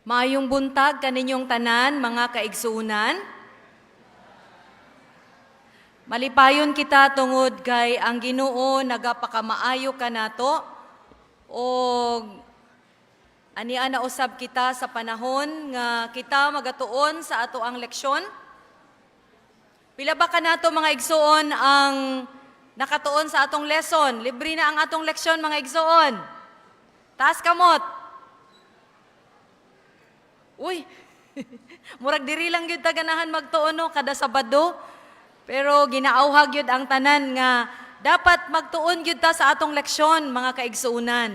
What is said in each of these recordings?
Maayong buntag kaninyong tanan, mga kaigsuunan. Malipayon kita tungod kay ang Ginoo nagapakamaayo kanato o ania na usab kita sa panahon nga kita magatuon sa ato ang leksyon. Pila ba kanato mga igsuon ang nakatuon sa atong lesson? Libre na ang atong leksyon mga igsuon. Taas kamot. Uy, murag diri lang yun taganahan magtuon no, kada Sabado. Pero ginaauhag yun ang tanan nga dapat magtuon yun ta sa atong leksyon mga kaigsuunan.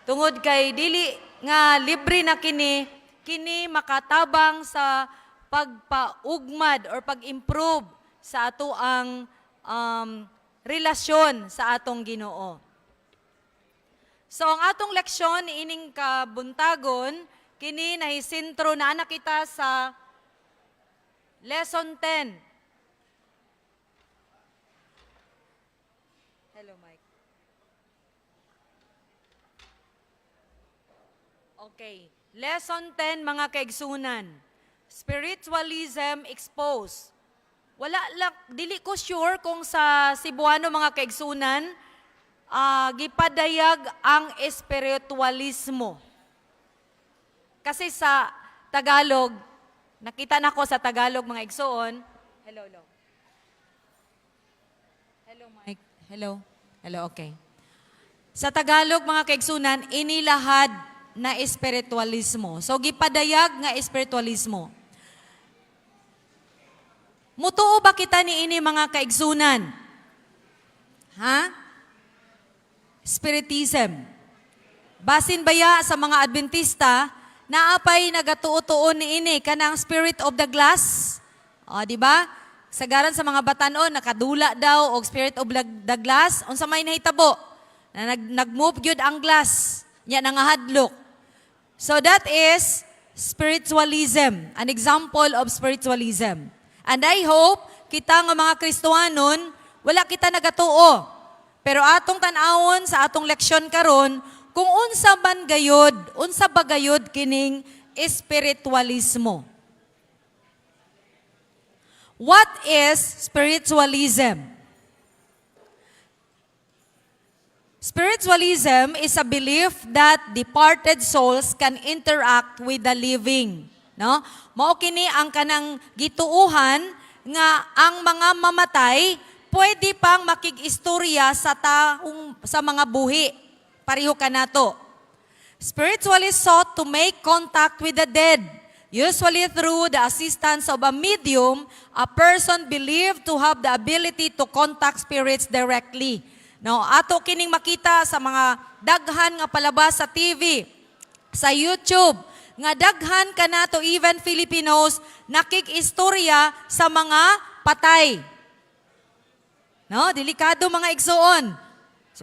Tungod kay dili nga libre na kini makatabang sa pagpaugmad or pag-improve sa ato ang relasyon sa atong Ginoo. So ang atong leksyon ining kabuntagon, kini nahisintro na kita sa lesson 10. Hello, Mike. Okay. Lesson 10, mga kaigsunan. Spiritualism exposed. Wala lang, dili ko sure kung sa Cebuano mga kaigsunan, gipadayag ang espiritualismo. Kasi sa Tagalog, nakita na ko sa Tagalog mga igsoon. Hello, hello. Hello, Mike. Hello. Hello, okay. Sa Tagalog mga kaigsunan, inilahad na espiritualismo. So, gipadayag nga espiritualismo. Mutuo ba kita ni ini mga kaigsunan? Ha? Spiritism. Basin baya sa mga Adventista, naapay nagatuo-tuon ni ini kanang spirit of the glass. O, di ba? Sagaran sa mga batanon, nakadula daw og spirit of the glass. Unsa may nahitabo? Na nag-move gyud ang glass. Nya nangahadlok. So that is spiritualism, an example of spiritualism. And I hope kita nga mga Kristohanon, wala kita nagatuo. Pero atong tan-awon sa atong leksyon karon, kung unsa man gayud, unsa ba gayud kining espiritualismo. What is spiritualism? Spiritualism is a belief that departed souls can interact with the living. No? Mao kini ang kanang gituuhan nga ang mga mamatay pwede pang makig-istorya sa taong sa mga buhi. Pareho ka na to. Spiritualists sought to make contact with the dead. Usually through the assistance of a medium, a person believed to have the ability to contact spirits directly. Now, ato kining makita sa mga daghan nga palabas sa TV, sa YouTube, nga daghan ka na to even Filipinos, nakik-istorya sa mga patay. No, delikado mga igsoon.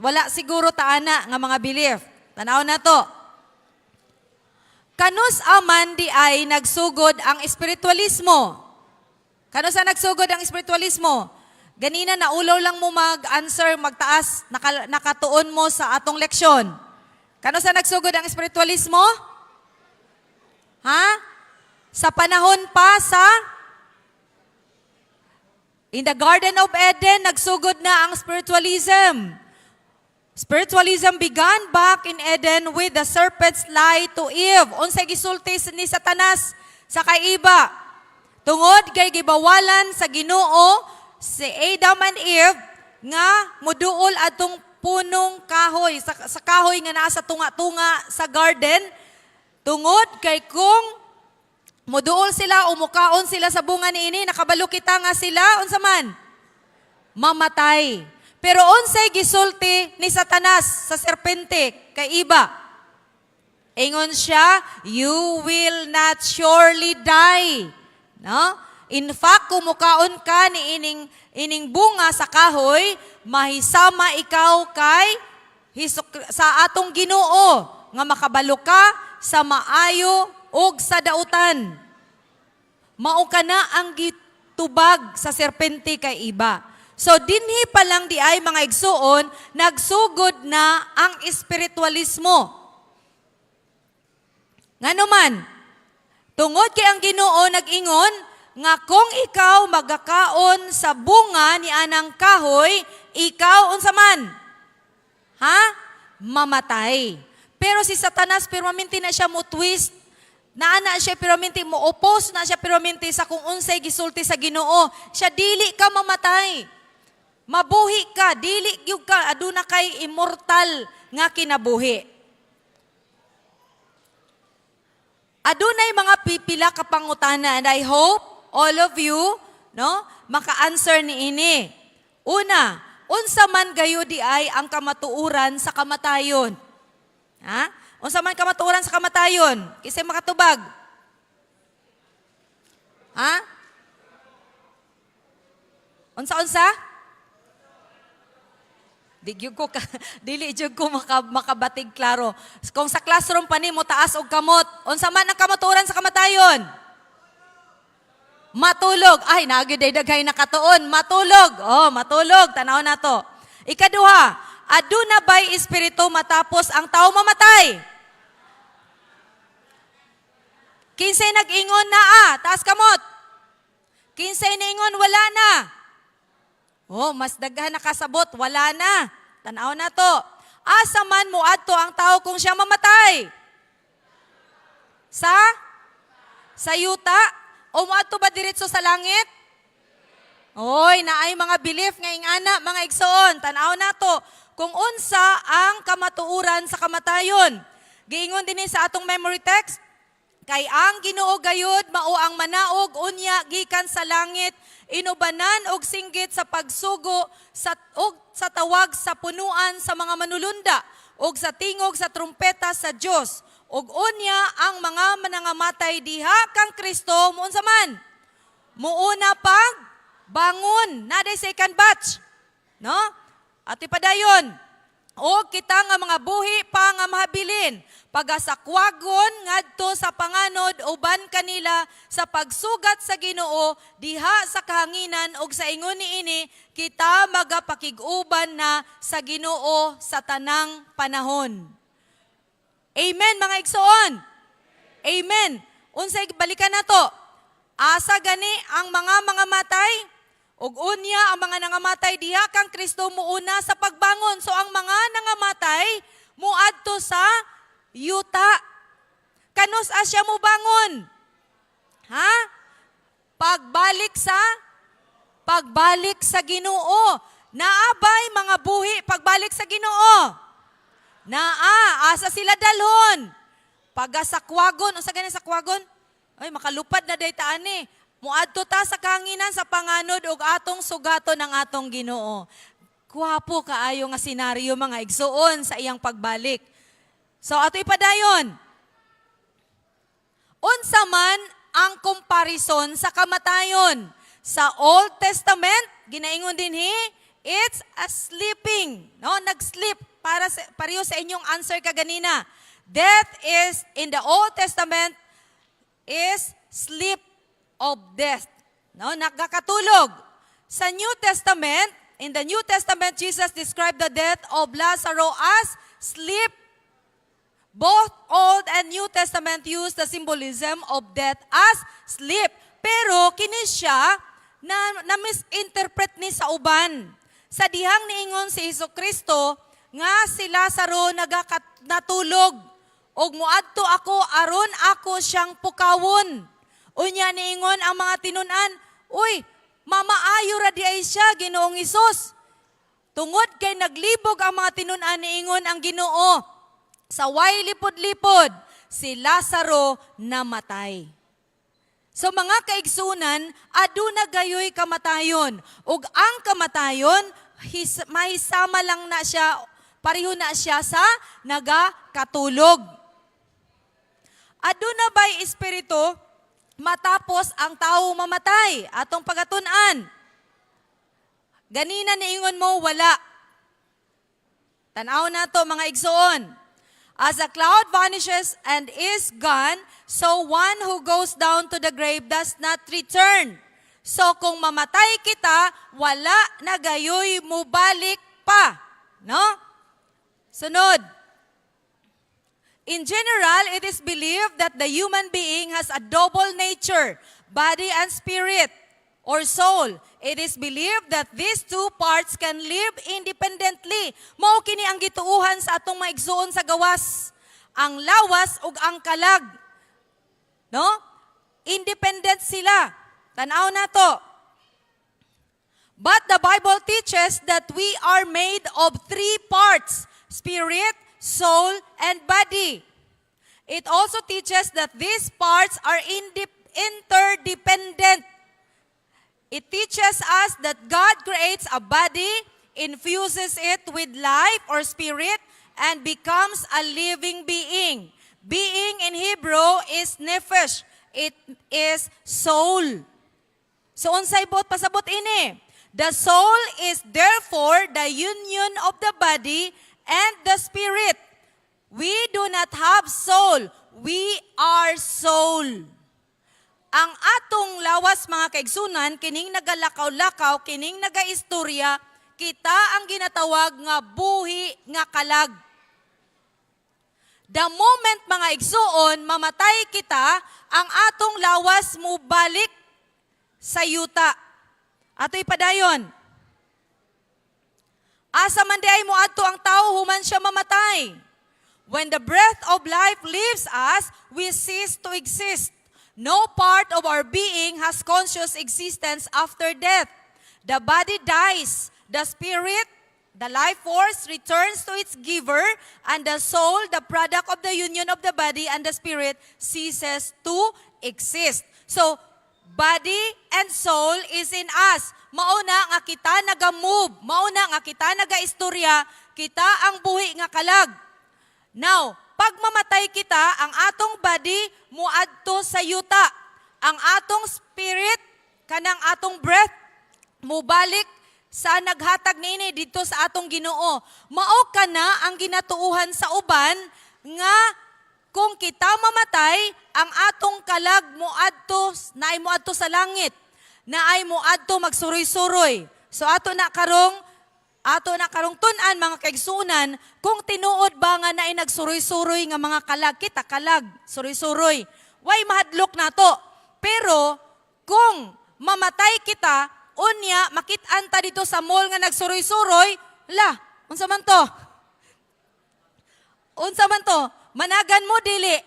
Wala siguro taana nga mga belief. Tanaw na to. Kanus aman di ay nagsugod ang espiritualismo. Kanus ang nagsugod ang espiritualismo. Ganina na ulaw lang mo mag-answer, magtaas, nakatuon mo sa atong leksyon. Kanus ang nagsugod ang espiritualismo? Ha? Sa panahon pa sa in the Garden of Eden, nagsugod na ang spiritualism. Spiritualism began back in Eden with the serpent's lie to Eve. Unsay gisulti ni Satanas sa kay Eva. Tungod kay gibawalan sa Ginoo si Adam and Eve nga muduol atong punong kahoy sa kahoy nga naa sa tunga-tunga sa garden. Tungod kay kung muduol sila o mukaon sila sa bunga niini, nakabalo kita nga sila unsa man mamatay. Pero unsay gisulti ni Satanas sa serpente kay Eva? Ingon siya, you will not surely die. No? In fact, kung mukaon ka ni ining bunga sa kahoy, mahisama ikaw kay sa atong Ginoo nga makabalo ka sa maayo ug sa dautan. Mao kana ang gitubag sa serpente kay Eva. So, dinhi pa lang di ay mga igsuon, nagsugod na ang espiritualismo. Ngano man, Tungod kay ang Ginoo nag-ingon nga kung ikaw magakaon sa bunga ni anang kahoy, ikaw unsa man? Ha? Mamatay. Pero si Satanas permanente na siya mo twist. Naana siya permanente mo oppose na siya permanente sa kung unsay gisulti sa Ginoo. Siya dili ka mamatay. Mabuhi ka, dili gyud ka aduna kay immortal nga kinabuhi. Adunay mga pipila ka pangutana and I hope all of you, no, maka-answer ni ini. Una, unsa man gayo di ay ang kamatuuran sa kamatayon? Ha? Unsa man kamatuuran sa kamatayon? Kisay makatubag? Ha? Unsa? Dili jud ko makabatig klaro. Kung sa classroom pa ni mo taas og kamot, unsa man ang kamatuoran sa kamatayon? Matulog. Ay, nagid daghay nakatuon. Matulog. Oh, matulog. Tanaw na to. Ikaduha, aduna bay espiritu matapos ang tao mamatay? Kinsay nag-ingon na taas kamot. Kinsay niingon wala na. Oh, mas daghan nakasabot, wala na. Tanaw na to. Asa man mo adto ang tao kung siya mamatay? Sa yuta? O moadto ba diretso sa langit? Oy, naay mga belief nga ingana, mga igsoon. Tanaw na to. Kung unsa ang kamatuuran sa kamatayon. Giingon din sa atong memory text, kay ang Ginoo gayud mao ang manaog unya gikan sa langit, inubanan og singgit sa pagsugo og sa tawag sa punuan sa mga manulunda og sa tingog sa trumpeta sa Dios. Og unya ang mga manangamatay diha kang Kristo muunsa man? Muuna pag bangon, naday second batch. No? At ipadayon, o kita nga mga buhi pa nga mahabilin, pagasakwagon ngadto sa panganod uban kanila sa pagsugat sa Ginoo diha sa kahanginan ug sa ingon niini kita magapakig-uban na sa Ginoo sa tanang panahon. Amen mga igsoon. Amen. Unsay balikan nato? Asa gani ang mga matay? Ug unya ang mga nangamatay diha kang Kristo muuna sa pagbangon. So ang mga nangamatay muadto sa yuta. Kanus asya mo bangon? Ha? Pagbalik sa Ginoo. Naabay mga buhi pagbalik sa Ginoo. Asa sila dalhon. Pagasakwagon, unsa gani sakwagon? Ay makalupad na daytaan ni. Muadto ta sa kanginan sa panganod ug atong sugaton ang atong Ginoo. Kuwapo kaayo nga senaryo mga igsoon sa iyang pagbalik. So ato ipadayon. Unsa man ang comparison sa kamatayon? Sa Old Testament, ginaingon dinhi, it's a sleeping. No, nag-sleep pareho sa inyong answer kaganina. Death is in the Old Testament is sleep of death. No, nagkakatulog. Sa New Testament, in the New Testament, Jesus described the death of Lazarus as sleep. Both Old and New Testament use the symbolism of death as sleep. Pero kini siya na misinterpret ni sa uban. Sa dihang niingon si Hesukristo nga si Lazaro natulog og muadto ako aron ako siyang pukawon. Unya niingon ang mga tinun-an, uy, mamaayo ra di ay siya Ginoong Hesus. Tungod kay naglibog ang mga tinun-an niingon ang Ginoo. Sa way lipod-lipod, si Lazaro namatay. So mga kaigsunan, aduna gayoy kamatayon. Ug ang kamatayon, mahisama lang na siya, pareho na siya sa nagakatulog. Aduna ba'y espiritu matapos ang tao mamatay? Atong pagatun-an. Ganina niingon mo, wala. Tanaw na to mga igsoon. As a cloud vanishes and is gone, so one who goes down to the grave does not return. So kung mamatay kita, wala na gayoy mo balik pa. No? Sunod. In general, it is believed that the human being has a double nature, body and spirit, or soul. It is believed that these two parts can live independently. Mao kini ang gituuhan sa atong maigsuon sa gawas. Ang lawas ug ang kalag. No? Independent sila. Tanaw na to. But the Bible teaches that we are made of three parts: spirit, soul, and body. It also teaches that these parts are interdependent. It teaches us that God creates a body, infuses it with life or spirit, and becomes a living being. Being in Hebrew is nephesh. It is soul. So unsay bot pasabot ini? The soul is therefore the union of the body and the spirit. We do not have soul. We are soul. Ang atong lawas mga kaigsunan, kining nagalakaw-lakaw, kining nagaistorya, kita ang ginatawag nga buhi nga kalag. The moment mga igsuon, mamatay kita, ang atong lawas mo balik sa yuta. Ato'y padayon. Asa man di ay mo adto ang tao, human siya mamatay. When the breath of life leaves us, we cease to exist. No part of our being has conscious existence after death. The body dies. The spirit, the life force, returns to its giver, and the soul, the product of the union of the body and the spirit, ceases to exist. So, body and soul is in us. Mauna nga kita naga-move, mauna nga kita naga-istorya, kita ang buhi nga kalag. Now, pag mamatay kita, ang atong body muadto sa yuta. Ang atong spirit, kanang atong breath, mubalik sa naghatag nini dito sa atong Ginoo. Mao kana ang ginatuuhan sa uban nga kung kita mamatay, ang atong kalag muadto, naay muadto sa langit, naay muadto magsuroy-suroy. So ato na karong tun-an mga kaigsunan, kung tinuod ba nga naay nagsuroy-suroy nga mga kalag, kita kalag, suroy-suroy. Way mahadlok nato. Pero kung mamatay kita, unya makit-an ta dito sa mall nga nagsuroy-suroy, unsa man to? Unsa man to? Managan mo dili.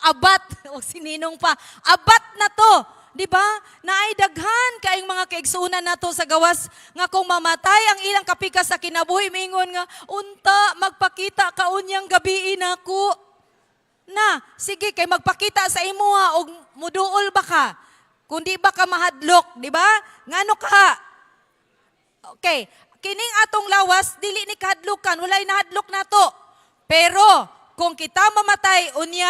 Abat, o sininong pa. Abat na to. Di ba? Naay daghan kaayong mga kaigsunan nato sa gawas nga kung mamatay ang ilang kapikas sa kinabuhi, mingon nga, unta, magpakita ka unyang gabi nako. Na, sige, kay magpakita sa imuha o muduol ba ka? Kung di ba ka mahadlok, di ba? Ngano ka? Okay, kining atong lawas, dili ni kahadlukan, walay nahadlok na to. Pero, kung kita mamatay, unya,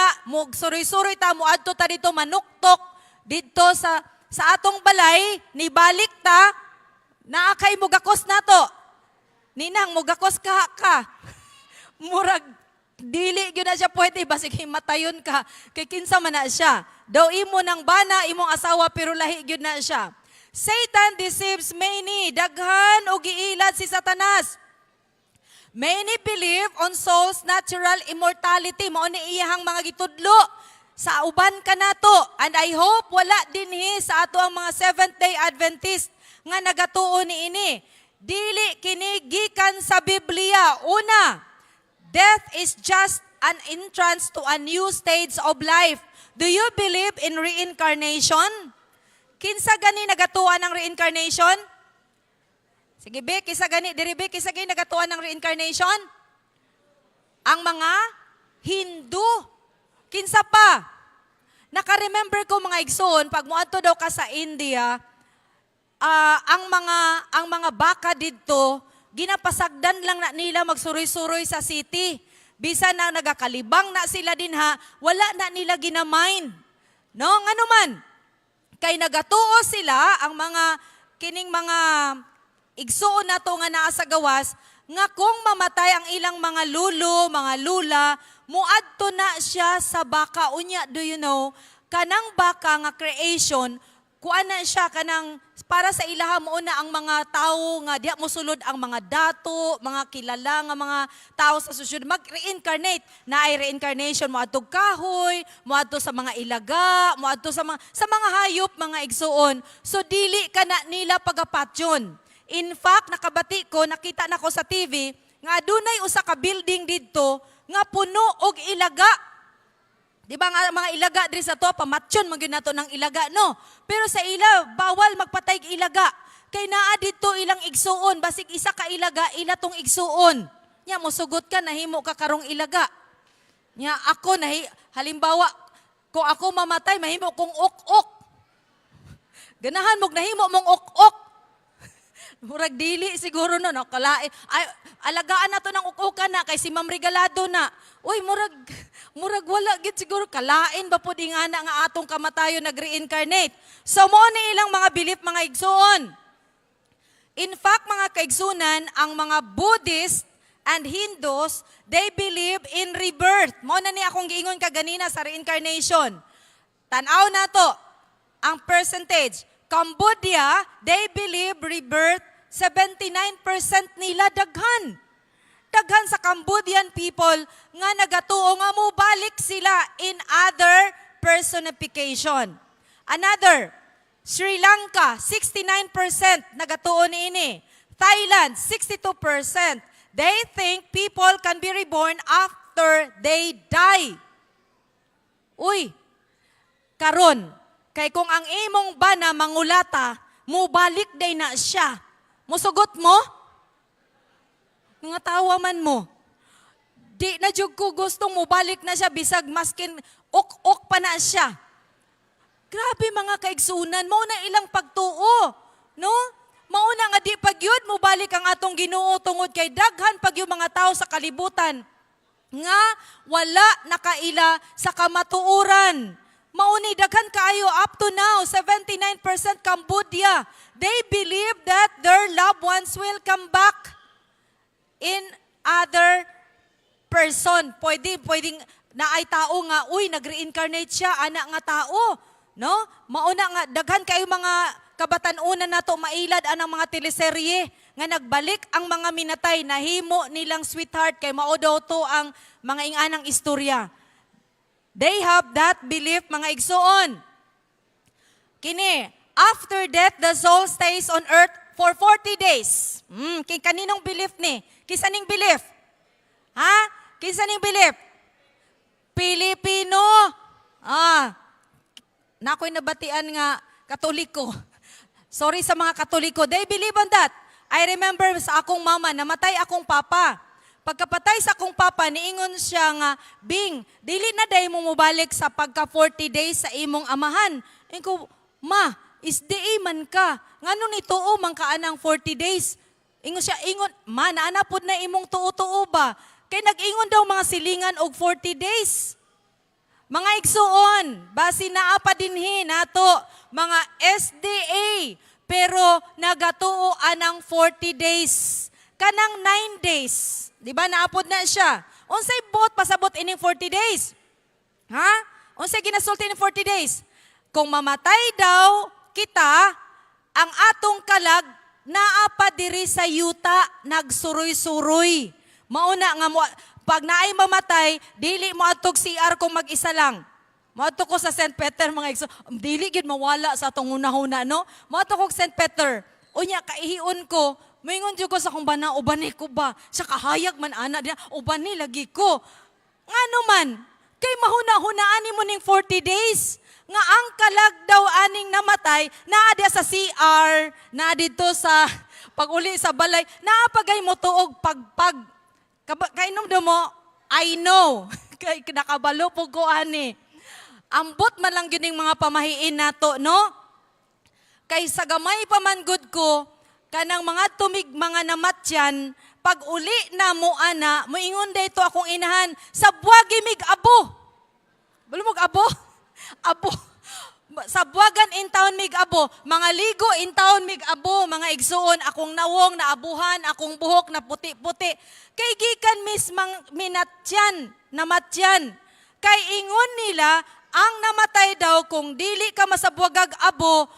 suroy-suroy ta, muadto ta dito, manuktok, dito sa atong balay, nibalik ta, naakay mugakos na to. Ninang, mugakos ka. Murag, dili gyud na siya pwede, basig himatayon ka. Kay kinsa man na siya. Daw imo ng bana, imong asawa, pero lahi gyud na siya. Satan deceives many, daghan o giilad si Satanas. Many believe on soul's natural immortality. Mao ni iyahang mga gitudlo sa uban ka nato. And I hope wala dinhi sa ato ang mga Seventh-day Adventist nga nagatuo ni ini. Dili kini gikan sa Biblia. Una, death is just an entrance to a new stage of life. Do you believe in reincarnation? Kinsa gani nagatuan ng reincarnation? Sige, Be, kisa gani, diri Be, kisa gani nagatuan ng reincarnation? Ang mga Hindu. Kinsa pa? Naka-remember ko mga igsoon, pag muadto daw ka sa India, ang mga baka dito, ginapasagdan lang na nila magsuroy-suroy sa city. Bisan na nagakalibang na sila din ha, wala na nila ginamind. No, ngano man? Kay nagatuo sila ang mga kining mga igsuon na to nga naa sa gawas, nga kung mamatay ang ilang mga lulo, mga lula, muadto na siya sa baka. Unya, do you know, kanang baka nga creation, kuan na siya kanang para sa ilaha mo na ang mga tao nga diha mosulod ang mga dato, mga kilala nga mga tao sa susunod mag-reincarnate. Na ay reincarnation mo adtog kahoy, mo adto sa mga ilaga, mo adto sa mga hayop, mga igsuon. So dili ka na nila pagapatyon. In fact, nakabati ko, nakita na ko sa TV nga adunay usa ka building didto nga puno og ilaga. Di ba nga mga ilaga diri sa to, pamatyon magyud nato ng ilaga, no? Pero sa ila, bawal magpatay ilaga. Kay naa dito ilang igsuon, basig isa ka ilaga, ila tong igsuon. Nya, musugot ka, nahimo ka karong ilaga. Nya, ako, halimbawa, kung ako mamatay, mahimo kong ok-ok. Ganahan mong nahimo mong ok-ok. Murag dili siguro no, kalae. Ay, alagaan na to ng ukukan na, kay si Ma'am Regalado na. Uy, murag wala gid siguro kalain ba pud ingana nga atong kamatayon nag-reincarnate. So mo ni ilang mga belief mga igsoon. In fact, mga kaigsunan, ang mga Buddhist and Hindus, they believe in rebirth. Mo na ni akong giingon kaganina sa reincarnation. Tan-aw na to ang percentage. Cambodia, they believe rebirth 79% nila daghan. Daghan sa Cambodian people nga nagatuo nga mo balik sila in other personification. Another, Sri Lanka, 69% nagatuo niini. Thailand, 62%. They think people can be reborn after they die. Uy, karon, kay kung ang imong bana mangulata, mo balik day na siya. Musugot mo? Nga tawa man mo. Di na jud ko gustong mo balik na siya bisag maskin ok-ok pa na siya. Grabe mga kaigsunan, mao na ilang pagtuo, no? Mao na nga di pagyud mo balik ang atong Ginoo tungod kay daghan pagyud mga tao sa kalibutan nga wala nakaila sa kamatuoran. Mauni daghan kaayo up to now 79% Cambodia. They believe that their loved ones will come back in other person. Pwedeng na ay tao nga, uy, nag-reincarnate siya, anak nga tao. No? Mauna nga, daghan kayo mga kabatanunan na to, mailad anang mga teleserye, nga nagbalik ang mga minatay, nahimo nilang sweetheart, kay mao daw to ang mga inganang istorya. They have that belief, mga igsoon. Kini, after death, the soul stays on earth for 40 days. Kaninong belief ni? Kisa ning belief? Ha? Kisa ning belief? Pilipino. Nakoy nabatian nga Katoliko. Sorry sa mga Katoliko. They believe on that. I remember sa akong mama, namatay akong papa. Pagkapatay sa akong papa, niingon siya nga, Bing, dili na day mo mubalik sa pagka 40 days sa imong amahan. Ingo, ma, isdi man ka. Ngano ni tuo man ka anang 40 days? Ingon siya, ingon, ma, naanapod na imong tuo-tuo ba? Kay nag-ingon daw mga silingan og 40 days. Mga igsuon, basi naa pa dinhi nato, mga SDA, pero nagatuo anang 40 days. Kanang 9 days. Di ba naapod na siya? Unsay bot pasabot ining 40 days? Ha? Unsay ginasulti ining 40 days? Kung mamatay daw kita, ang atong kalag naapa diri sa yuta nagsuroy-suroy. Mauna nga mo, pag naay mamatay, dili mo atog CR kung mag-isa lang. Moadto ko sa St. Peter mga igso, dili gid mawala sa atong una-una, no? Moadto ko sa St. Peter. Unya kaihion ko, moingon jud ko sa kung bana ubani ko ba? Sa kahayag man ana diya, ubani lagi ko. Ngano man, kay mahuna-hunaan nimo ning 40 days. Nga ang kalag daw aning namatay, naa diya sa CR, naa dito sa pag-uli sa balay, naa pagay mo tuog pagpag. Kainom daw mo, I know. Kay nakabalo po ko ani. Ambot man lang yun yung mga pamahiin nato, no? Kay sa gamay pa man good ko, kanang mga tumig mga namatyan, pag uli na mo ana, moingon dayto akong inahan, sa buwagi mig abo. Balumog abo? Abo. Sa buwagan in town mig abo, mga ligo in town mig abo, mga igsuon, akong nawong, naabuhan, akong buhok na puti-puti. Kay gikan mismang minatyan, namatyan. Kay ingon nila, ang namatay daw kung dili ka masabwagag abo,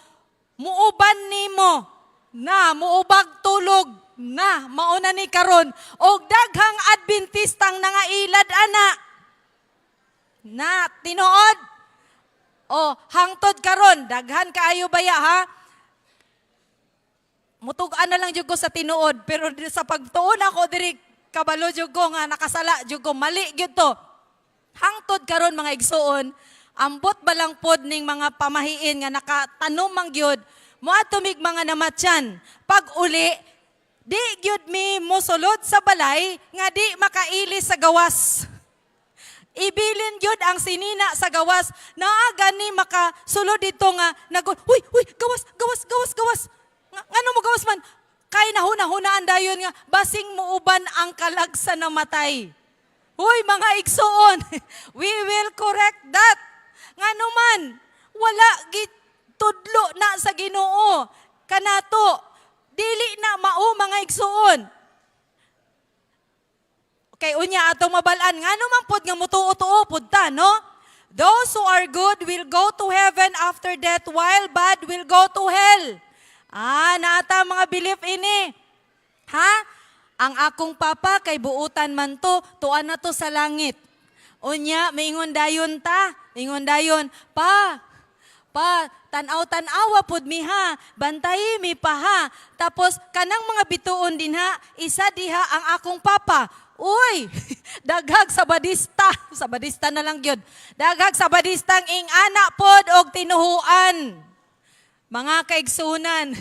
muuban nimo na muubag tulog na mauna ni karon og daghang Adventistang nangailad ana na tinuod o hangtod karon daghan kaayo baya ha mutug-an na lang jud ko sa tinuod pero sa pagtuon ako diri kabalo jud ko nga nakasala jud ko mali gyud to hangtod karon mga igsuon ambot balang pod ning mga pamahiin nga nakatanom man gyud moato mig mga namatyan pag uli di gyud mi mosulod sa balay nga di makailis sa gawas ibilin gyud ang sinina sa gawas naa gani makasulod dito nga huy gawas ngano mo gawas man kay nahuna-hunaan dayon nga basing muuban ang kalag sa namatay. Huy mga igsuon, we will correct that. Ngano man wala gid tudlo na sa Ginoo kanato dili na mao mga igsuon. Okay, unya atong mabalaan ngano man pod nga mutuo-tuo pod ta no? Those who are good will go to heaven after death while bad will go to hell. Naata mga belief ini. Ha? Ang akong papa kay buutan man to, tuan na to sa langit. Unya, maingon dayon ta. Ingon dayon, pa, tanaw-tanawa pod mi ha, bantayi mi pa ha. Tapos, kanang mga bituon din ha, isa diha ang akong papa. Uy, daghag sa badista na lang gyud. Daghag sa badistang ing ana pod og tinuhuan. Mga kaigsunan,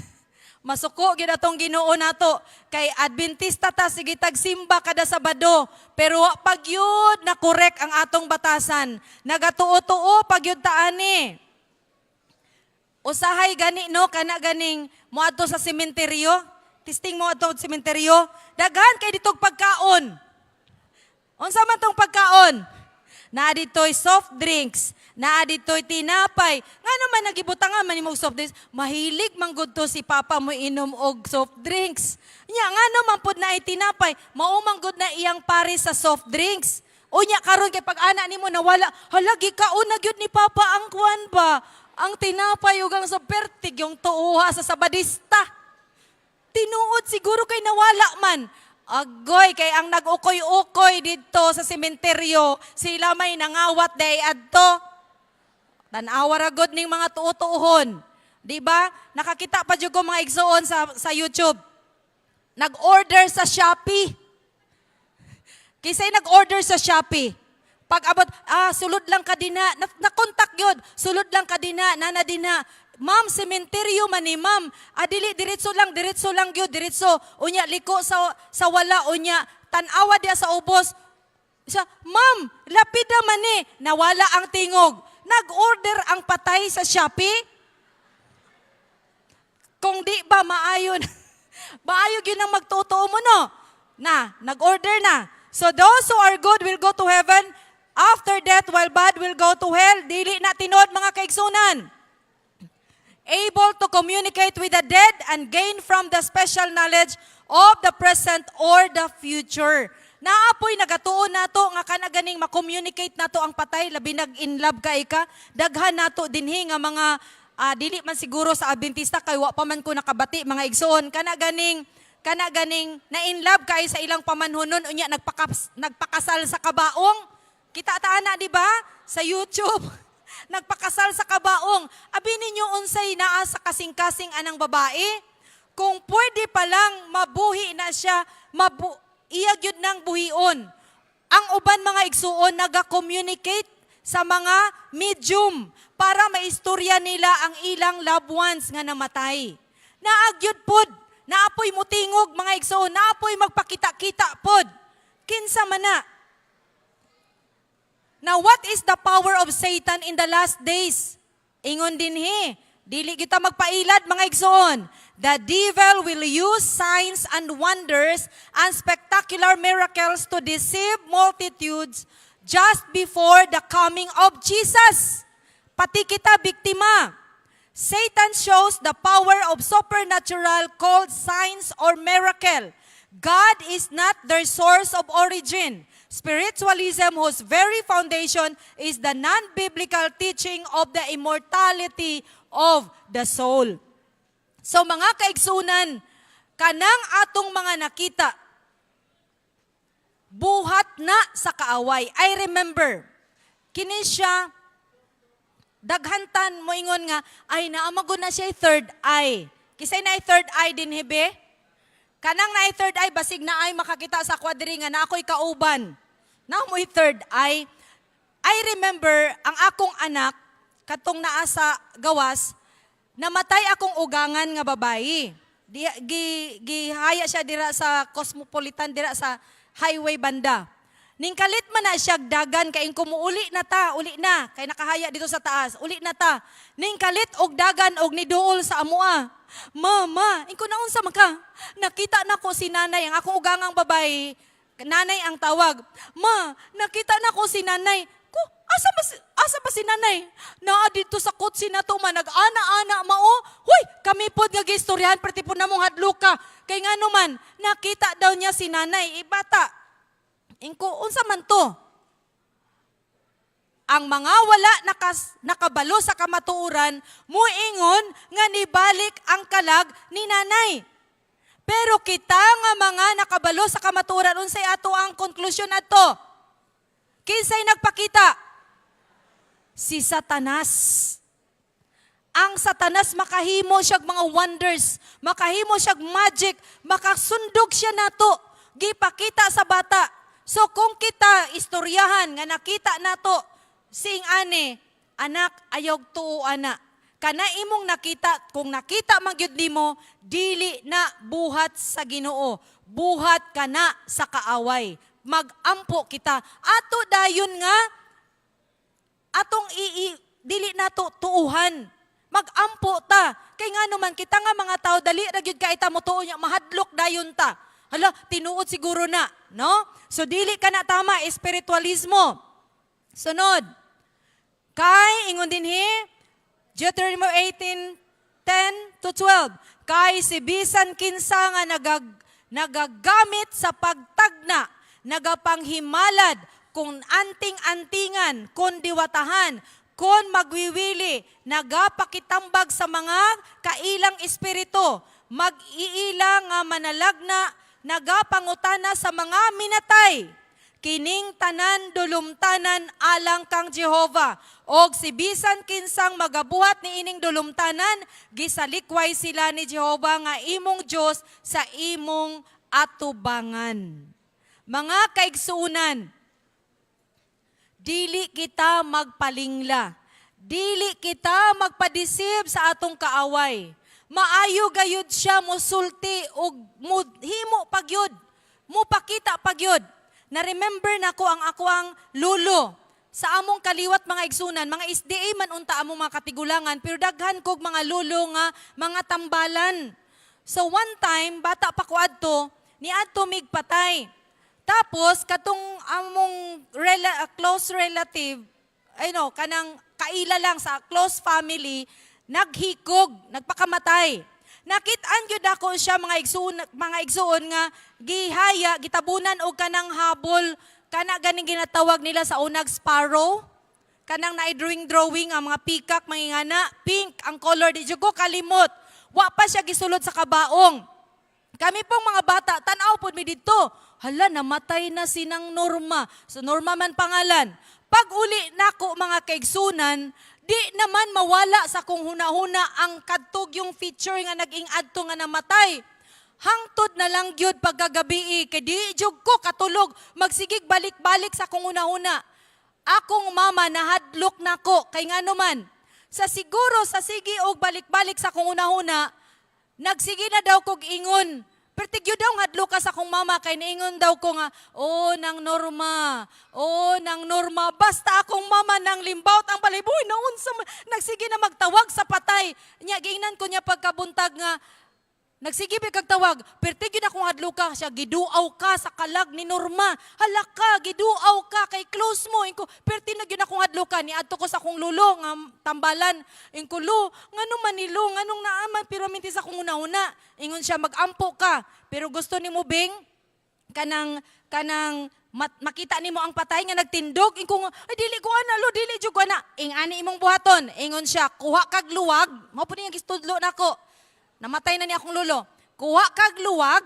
masuko gid atong Ginoo nato kay Adventista ta sige tagsimba kada Sabado pero pag yun na correct ang atong batasan nagatuo-tuo pag yun ta ani usahay gani no kana ganing moadto sa sementeryo testing mo adto sa sementeryo daghan kay ditog pagkaon unsa man tong pagkaon naa ditoy soft drinks naa ditoy tinapay. Nga naman nagibutangan man imong soft drinks. Mahilig man gud to si Papa mo inom og soft drinks. Nya nga naman pud na tinapay, mao man gud na iyang pare sa soft drinks. Unya karon kay pag ana nimo nawala, halagi kaon na gyud ni Papa ang kuan ba? Ang tinapay ug ang pertig yung tuuha sa sabadista. Tinuod siguro kay nawala man. Agoy, kay ang nag-ukoy-ukoy dito sa sementeryo, sila may nangawat day adto. Tanawa ra gud ning mga tuo-tuohon. Di ba? Nakakita pa jud ko mga igsuon sa YouTube. Nag-order sa Shopee. Kisay nag-order sa Shopee. Pag abot, sulod lang ka dina. Na-contact yun. Sulod lang ka dina, nana dina. Ma'am, sementeryo man ni ma'am. Dili, diretso lang yun, diretso. Unya, liko sa wala, unya, tanawa dia sa ubos. Siya, ma'am, lapida man ni. Nawala ang tingog. Nag-order ang patay sa Shopee? Kung di ba maayon, maayo yun ang magtotoo mo no? Nag-order na. So those who are good will go to heaven after death while bad will go to hell. Dili na tinod mga kaigsunan. Able to communicate with the dead and gain from the special knowledge of the present or the future. Naapoy nagatuon nato nga kana ganing ma-communicate nato ang patay labi nag-in love ka ika daghan nato dinhi nga mga dili man siguro sa Adventista kay wa pa man ko nakabati mga igsoon kana ganing na in love kay sa ilang pamanhonon unya nagpakasal sa kabaong kita ta ana di ba sa YouTube nagpakasal sa kabaong abi ninyo unsay naa sa kasing-kasing anang babae kung pwede pa lang mabuhi na siya iya gyud nang buhion. Ang uban mga igsuon naga-communicate sa mga medium para maistorya nila ang ilang loved ones nga namatay. Naagyud pod, naapoy mutingog mga igsuon, naapoy magpakita-kita pod. Kinsa man na. Now what is the power of Satan in the last days? Ingon dinhi, dili kita magpailad mga igsuon. The devil will use signs and wonders and spectacular miracles to deceive multitudes just before the coming of Jesus. Pati kita biktima. Satan shows the power of supernatural called signs or miracle. God is not their source of origin. Spiritualism, whose very foundation is the non-biblical teaching of the immortality of the soul. So mga kaigsunan, kanang atong mga nakita, buhat na sa kaaway. I remember, kini siya, daghantan mo ingon nga, ay naamago na siya third eye. Kisay na third eye din hebe? Kanang na third eye, basig na ay makakita sa kwadri nga na ako'y kauban. Na mo'y third eye. I remember, ang akong anak, katong naa sa gawas, namatay akong ugangan nga babae. Gihaya siya dira sa Cosmopolitan, dira sa highway banda. Ning kalit man na siya dagan, kay kumuuli na ta, uli na, kay nakahaya dito sa taas, uli na ta. Ning kalit og dagan og niduol sa amua. Mama, inko naon sa maka, nakita na ko si nanay, ang akong ugangang babae, nanay ang tawag. Ma, nakita na ko si nanay. Ko, asa ba si nanay? Naa dito sa kotse na to, nag-ana-ana mao. Huy, kami po nag-istoryahan, perti po na mong hadluka. Kay nga naman, nakita daw niya si nanay, ibata. Inko, unsa man to? Ang mga wala nakabalo sa kamatuoran, muingon nga nibalik ang kalag ni nanay. Pero kita nga mga nakabalo sa kamatuoran, unsay ato ang konklusyon ato? Kinsay nagpakita? Si Satanas. Ang Satanas makahimo siyag mga wonders, makahimo siyag magic, makasundog siya nato, gipakita sa bata. So kung kita istoryahan nga nakita nato, sing ane, anak ayog tuo ana. Kana imong nakita, kung nakita man gyud nimo, dili na buhat sa Ginoo. Buhat kana sa kaaway. Magampo kita. Ato dayon nga atong dili nato tuuhan. Magampo ta. Kay nga naman kita nga mga tao dali ra gyud ka ita mo tuo nya, mahadlok dayon ta. Hala, tinuod siguro na, no? So dili kana tama espiritualismo. Sunod. Kay ingon dinhi Deuteronomy 18:10-12. Kay si bisan kinsa nga nagagamit sa pagtagna, nagapanghimalad, kung anting-antingan, kung diwatahan, kung magwiwili, nagapakitambag sa mga kailang espiritu, mag-iilang nga manalagna, nagapangutana sa mga minatay, kining tanan dulumtanan alang kang Jehova. Og si bisan kinsang magabuhat ni ining dulumtanan, gisalikway sila ni Jehova nga imong Diyos sa imong atubangan. Mga kaigsuunan, dili kita magpalingla. Dili kita magpadisib sa atong kaaway. Maayo gayud siya mosulti og himo pagyud, mo pakita pagyud. Na-remember na ko ang ako ang lulo sa among kaliwat mga igsunan, mga SDA man unta among mga katigulangan, pero daghan kog mga lulo nga mga tambalan. So one time, bata pa ko adto, ni adto mig patay. Tapos katong among close relative, kanang kaila lang sa close family, naghikog, nagpakamatay. Nakit-an gyud ako siya mga igsuon nga gihaya, gitabunan og kanang habol, kana ganing ginatawag nila sa unag sparrow. Kanang na-drawing ang mga peacock, mangingana, pink ang color, di jud ko kalimot. Wa pa siya gisulod sa kabaong. Kami pong mga bata, tanaw pod mi didto. Hala, namatay na sinang Norma. So Norma man pangalan. Pag uli nako mga kaigsunan, di naman mawala sa kung huna-huna ang kadtog yung feature nga naging adto nga namatay. Hangtod na lang gyud pagkagabi, kay di jud ko katulog, magsigig balik-balik sa kung huna-huna. Akong mama nahadlok nako, kay nga naman, sa siguro sa sige og balik-balik sa kung huna-huna, nagsige na daw kog ingon. Pertigyo daw hadlok ka sa kong mama, kay niingon daw ko nga, nang Norma, nang Norma, basta akong mama nang limbaut ang baliboy, naon sa, nagsige na magtawag sa patay. Nya, giingnan ko niya pagkabuntag nga, nagsige kagtawag, pertigyo na kong hadlok ka, siya, giduaw ka sa kalag ni Norma, hala ka, giduaw ka, kay close mo, inko, perti na gyud akong hadlok ka, niadto ko sa kong lulo, nga tambalan, inko, lo, nganong manilo, nganong naaman, pero minti sa kong una-una, ingon siya, magampo ka, pero gusto ni mo, Bing, kanang makita nimo ang patay nga nagtindog, inko nga, ay dili ko ana, lo, dili jud ko ana, ingani imong buhaton, ingon siya, kuha kag luwag, mao po niya gistudlo nako. namatay na ni akong lolo. Kuha kag luwag,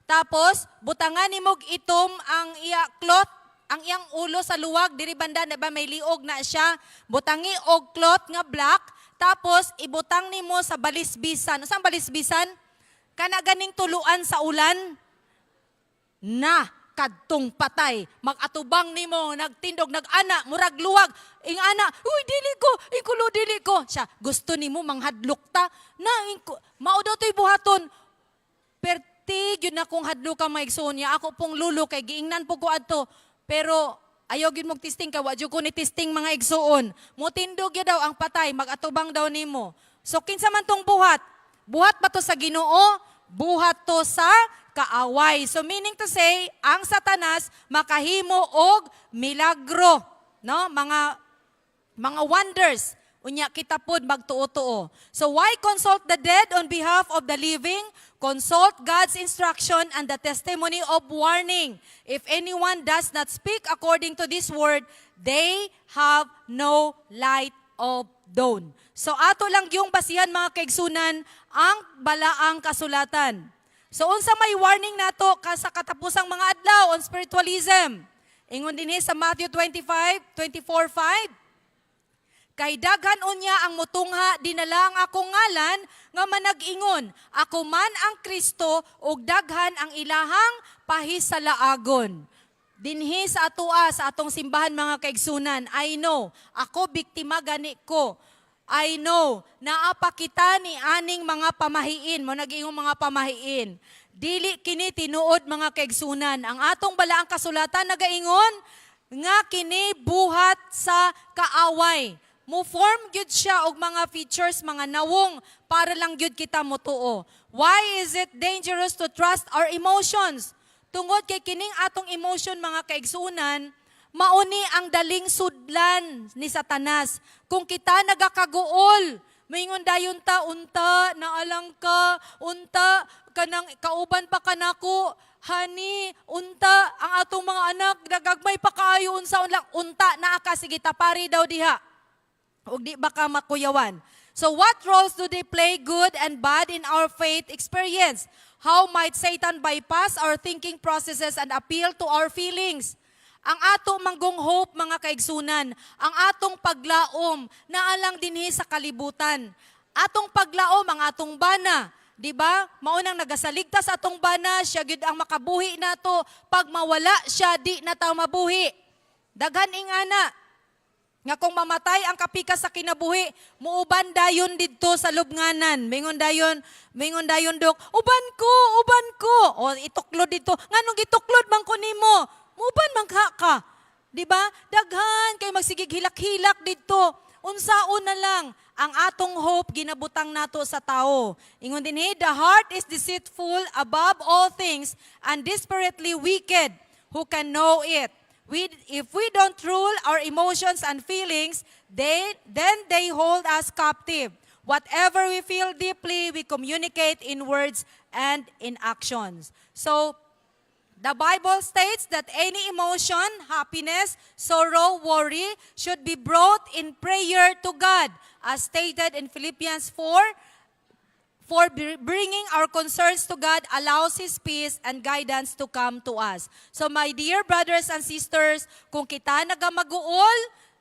tapos butangan nimog itom ang iya cloth, ang iyang ulo sa luwag, diri banda na ba may liog na siya. Butangi og cloth nga black, tapos ibutang nimo sa balisbisan. Saan balisbisan? Kana ganing tuluan sa ulan. Na kadtong patay, mag-atubang nimo, nagtindog, nag-ana, murag luwag, ing ana, uy, dili ko, ikulo, dili ko. Siya, gusto nimo manghadlok ta, na, mao daw to'y buhaton. Perti, yun akong hadlok ang maigsoon niya, ako pong lulo, kay giingnan po ko adto, pero ayaw yun mong testing ka, wadyo ko ni testing mga igsoon. Mutindog yun daw ang patay, mag-atubang daw nimo. So, kinsa man tong buhat? Buhat ba to sa Ginoo? Buhat to sa kaaway. So meaning to say, ang Satanas makahimo og milagro, no? Mga wonders. Unya kita pod magtuo-tuo. So why consult the dead on behalf of the living? Consult God's instruction and the testimony of warning. If anyone does not speak according to this word, they have no light of dawn. So ato lang yung basihan mga kaigsunan ang balaang kasulatan. So unsa may warning nato sa katapusang mga adlaw on spiritualism. Ingon dinhi sa Matthew 24:5. Kay daghan unya ang mutungha dinala ang akong ngalan nga manag-ingon, ako man ang Kristo ug daghan ang ilahang pahisalaagon. Dinhi sa atua sa atong simbahan mga kaigsunan, I know, ako biktima gani ko. I know, naapa kita ni aning mga pamahiin, mo nag-iingong mga pamahiin. Dili kini tinuod mga kaigsunan. Ang atong balaang kasulatan nagaingon nga kini buhat sa kaaway. Mo form gyud siya og mga features, mga nawong para lang gyud kita motuo. Why is it dangerous to trust our emotions? Tungod kay kining atong emotion mga kaigsunan, mauni ang daling sudlan ni Satanas. Kung kita nagakaguol, maingon dayon ta unta naalang ka, unta kanang kauban pa kanako, hani, unta ang atong mga anak nagagmay pa kaayo unsa unta naa ka sige tapari daw diha. Ug di baka makuyawan. So what roles do they play, good and bad, in our faith experience? How might Satan bypass our thinking processes and appeal to our feelings? Ang atong manggong hope, mga kaigsunan, ang atong paglaom, naalang dinhi sa kalibutan. Atong paglaom, ang atong bana, di ba? Maunang nagasaligtas atong bana, siya gyud ang makabuhi nato. Pag mawala siya, di na tayo mabuhi. Daghan ingana. Nga kung mamatay ang kapika sa kinabuhi, muuban dayon didto sa lubnganan. Mingon dayon dok, uban ko. O ituklod dito, nganong gituklod man ko nimo? Muuban man ka. Di ba? Daghan kay magsigig hilak-hilak didto. Unsaon na lang ang atong hope ginabutang nato sa tao. Ingon dinhi, the heart is deceitful above all things and desperately wicked. Who can know it? If we don't rule our emotions and feelings, then they hold us captive. Whatever we feel deeply, we communicate in words and in actions. So, the Bible states that any emotion, happiness, sorrow, worry, should be brought in prayer to God, as stated in Philippians 4. For bringing our concerns to God allows His peace and guidance to come to us. So my dear brothers and sisters, kung kita nagamaguol,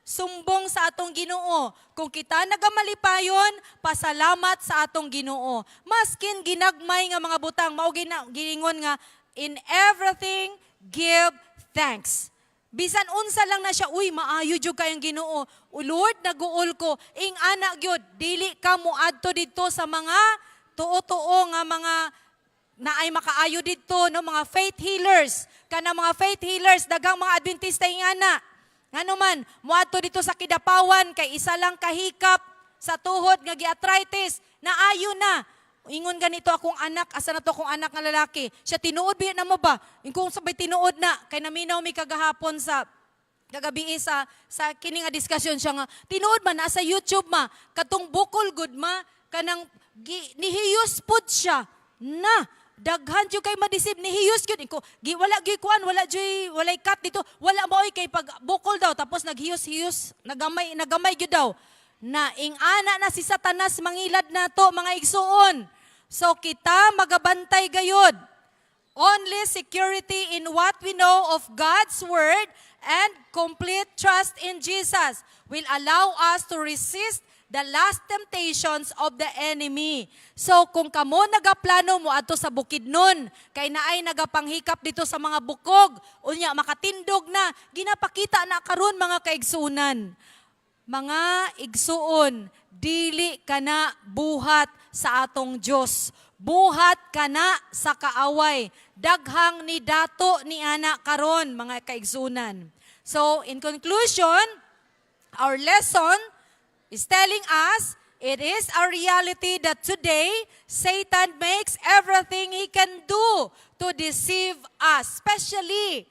sumbong sa atong Ginoo. Kung kita nagamalipayon, pasalamat sa atong Ginoo. Maskin ginagmay nga mga butang, mao giningon nga, in everything give thanks. Bisan unsa lang na siya, uy, maayo jud kayong Ginoo. O Lord, naguol ko, ing anak gyud, dili ka moadto didto sa mga tuo-tuo nga mga naay makaayo didto, no, mga faith healers. Kana mga faith healers, dagang mga Adventista ingana. Ngano man, moadto dito sa Kidapawan kay isa lang kahikap sa tuhod nga giarthritis, naayo na. Ingon ganito akong anak, asa na to akong anak nga lalaki. Siya tinuod biya na mo ba? Kung sabay tinuod na, kay naminaw mi kagahapon sa kagabi sa kini nga diskusyon siya nga, tinuod man nasa YouTube ma, katong bukol good ma, kanang nihiyos pud siya. Na, daghan jud kay madisib nihiyos gyud ko. Wala gyud kuan, walay cut dito. Wala maoy kay pag bukol daw tapos naghiyos-hiyos, nagamay gyud daw. Na ing ana na si Satanas mangilad nato mga igsuon. So kita magabantay gayud. Only security in what we know of God's Word and complete trust in Jesus will allow us to resist the last temptations of the enemy. So kung kamo nagaplano mo ato sa bukid nun, kay naay nagapanghikap dito sa mga bukog, unya makatindog na, ginapakita na karon mga kaigsunan. Mga igsuon, dili kana buhat sa atong Dios. Buhat kana sa kaaway. Daghang ni dato ni ana karon mga kaigsunan. So in conclusion, our lesson is telling us it is a reality that today Satan makes everything he can do to deceive us, especially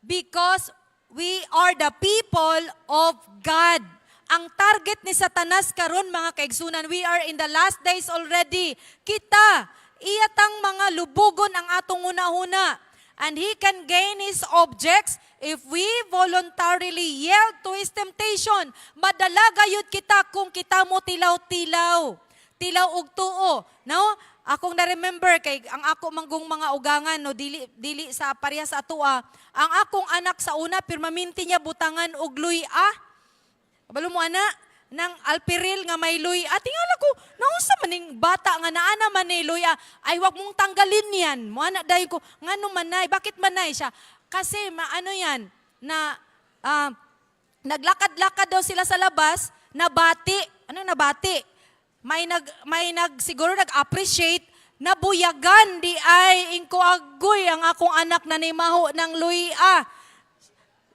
because we are the people of God. Ang target ni Satanas karon mga kaigsunan, we are in the last days already. Kita, iyatang mga lubugon ang atong una-una. And he can gain his objects if we voluntarily yield to his temptation. Madala gayud kita kung kita mo tilaw-tilaw. Tilaw og tuo. No? Akong na-remember kay ang ako manggong mga ugangan no dili sa pareha sa atua. Ang akong anak sa una pirmaminti niya butangan og luy-a. Kabalo mo ana nang alpiril nga may luy-a. Tingala ko, naunsa maning bata nga naana man ni luy-a. Ay wag mong tanggalin yan. Mo ana dayon ko, ngano manay? Bakit manay siya? Kasi maano yan na naglakad-lakad daw sila sa labas, nabati. Ano nabati? May siguro nag-appreciate, nabuyagan di ay ingkoagoy ang akong anak na nimaho ng luy-a.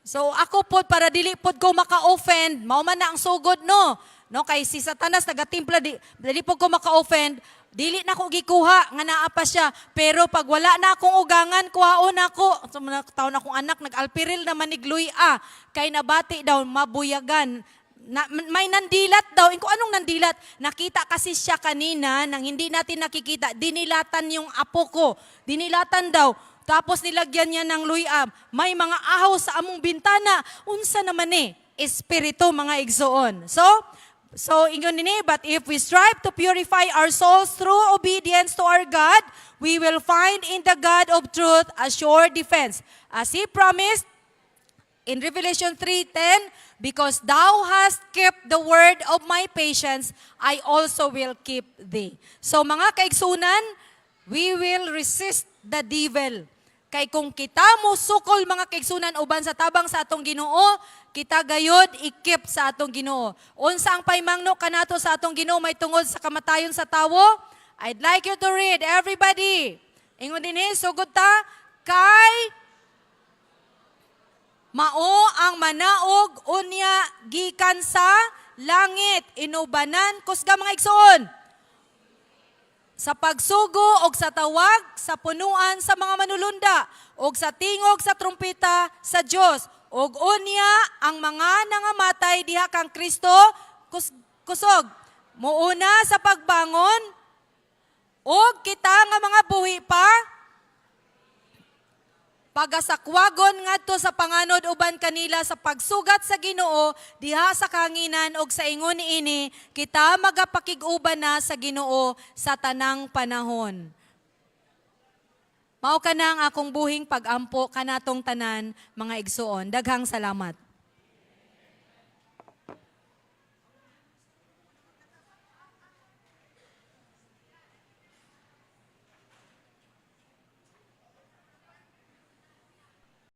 So ako po para dili pod ko maka-offend, mao man na ang sugod no. No kay si Satanas nagatimpla dili pod ko maka-offend, dili na ko gikuha nga naa pa siya. Pero pag wala na akong ugangan, kuhaon ako. So taon akong anak nag-alpiril naman nigluy-a kay nabati daw mabuyagan. May nandilat daw. Kung anong nandilat? Nakita kasi siya kanina nang hindi natin nakikita. Dinilatan yung apo ko. Dinilatan daw. Tapos nilagyan niya ng luy-am. May mga ahaw sa among bintana. Unsa naman espiritu mga igsoon. So ingon nini, but if we strive to purify our souls through obedience to our God, we will find in the God of truth a sure defense. As He promised in Revelation 3:10, because thou hast kept the word of my patience, I also will keep thee. So mga kaigsunan, we will resist the devil. Kay kung kita mo sukol mga kaigsunan uban sa tabang sa atong Ginoo, kita gayod ikip sa atong Ginoo. Unsa ang paymangno kanato sa atong Ginoo may tungod sa kamatayon sa tawo? I'd like you to read, everybody. Ingon dinhi sugod ta kay mao ang manaog unya gikan sa langit inubanan kusga mga igsoon. Sa pagsugo og sa tawag sa punuan sa mga manulunda og sa tingog sa trumpeta sa Dios og unya ang mga nangamatay diha kang Kristo kusog muuna sa pagbangon og kita nga mga buhi pa pagasakwagon ngadto sa panganod uban kanila sa pagsugat sa Ginoo diha sa kanginan og sa ingon niini kita magapakig-uban na sa Ginoo sa tanang panahon. Mao ka na ang akong buhing pag-ampo kanatong tanan mga igsuon. Daghang salamat.